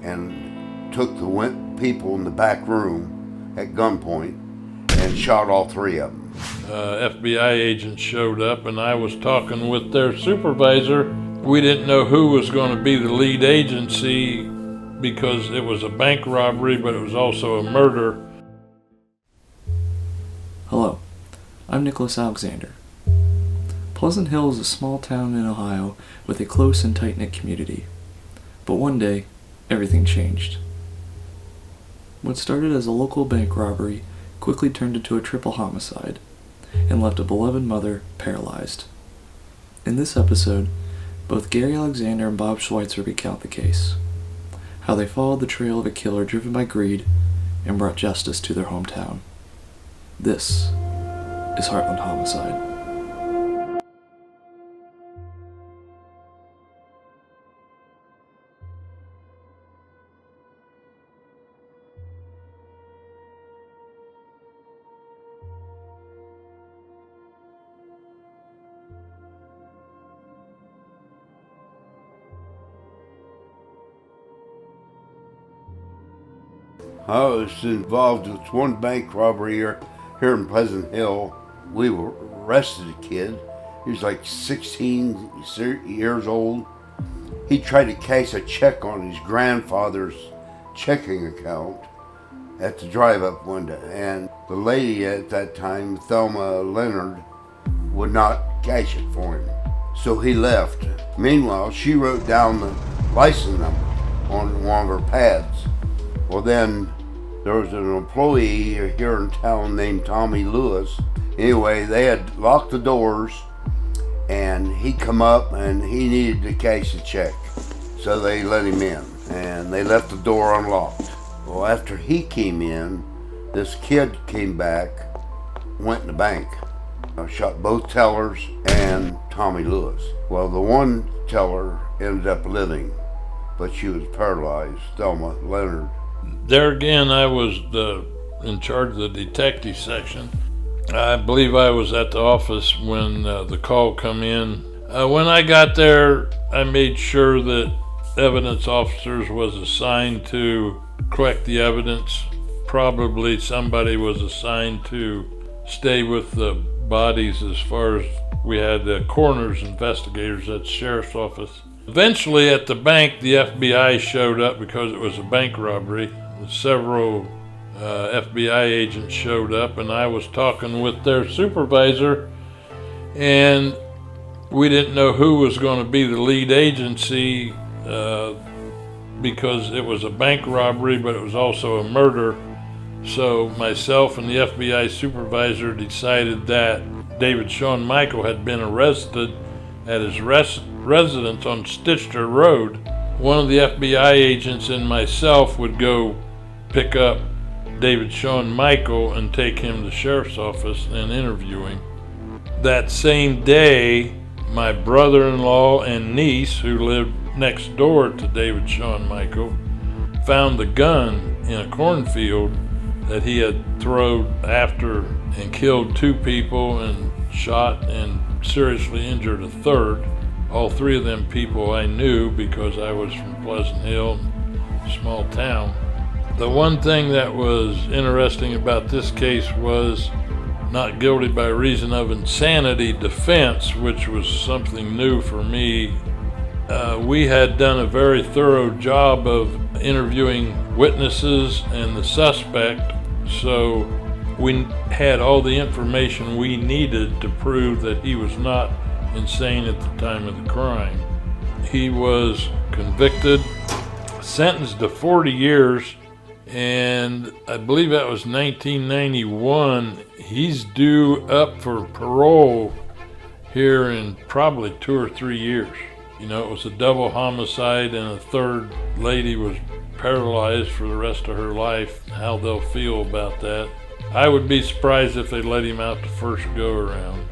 and took the people in the back room at gunpoint and shot all three of them. FBI agents showed up, and I was talking with their supervisor. We didn't know who was going to be the lead agency because it was a bank robbery, but it was also a murder. Hello, I'm Nicholas Alexander. Pleasant Hill is a small town in Ohio with a close and tight-knit community. But one day, everything changed. What started as a local bank robbery quickly turned into a triple homicide and left a beloved mother paralyzed. In this episode, both Gary Alexander and Bob Schwitzer recount the case, how they followed the trail of a killer driven by greed and brought justice to their hometown. This is Heartland Homicide. I was involved with one bank robbery here in Pleasant Hill. We arrested a kid. He was like 16 years old. He tried to cash a check on his grandfather's checking account at the drive-up window. And the lady at that time, Thelma Leonard, would not cash it for him. So he left. Meanwhile, she wrote down the license number on one of her pads. Well, then there was an employee here in town named Tommy Lewis. Anyway, they had locked the doors, and he come up and he needed to cash a check. So they let him in, and they left the door unlocked. Well, after he came in, this kid came back, went in the bank, shot both tellers and Tommy Lewis. Well, the one teller ended up living, but she was paralyzed, Thelma Leonard. There again, I was in charge of the detective section. I believe I was at the office when the call come in. When I got there, I made sure that evidence officers was assigned to collect the evidence. Probably somebody was assigned to stay with the bodies as far as we had the coroner's investigators at the sheriff's office. Eventually at the bank, the FBI showed up because it was a bank robbery. Several FBI agents showed up, and I was talking with their supervisor, and we didn't know who was going to be the lead agency because it was a bank robbery, but it was also a murder. So myself and the FBI supervisor decided that David Sean Michael had been arrested at his residence on Stitcher Road. One of the FBI agents and myself would go pick up David Sean Michael and take him to the sheriff's office and interview him. That same day, my brother-in-law and niece, who lived next door to David Sean Michael, found the gun in a cornfield that he had thrown after and killed two people and shot and seriously injured a third. All three of them people I knew because I was from Pleasant Hill, small town. The one thing that was interesting about this case was not guilty by reason of insanity defense, which was something new for me. We had done a very thorough job of interviewing witnesses and the suspect, so we had all the information we needed to prove that he was not insane at the time of the crime. He was convicted, sentenced to 40 years, and I believe that was 1991. He's due up for parole here in probably 2 or 3 years. You know, it was a double homicide, and a third lady was paralyzed for the rest of her life. How they'll feel about that. I would be surprised if they let him out the first go around.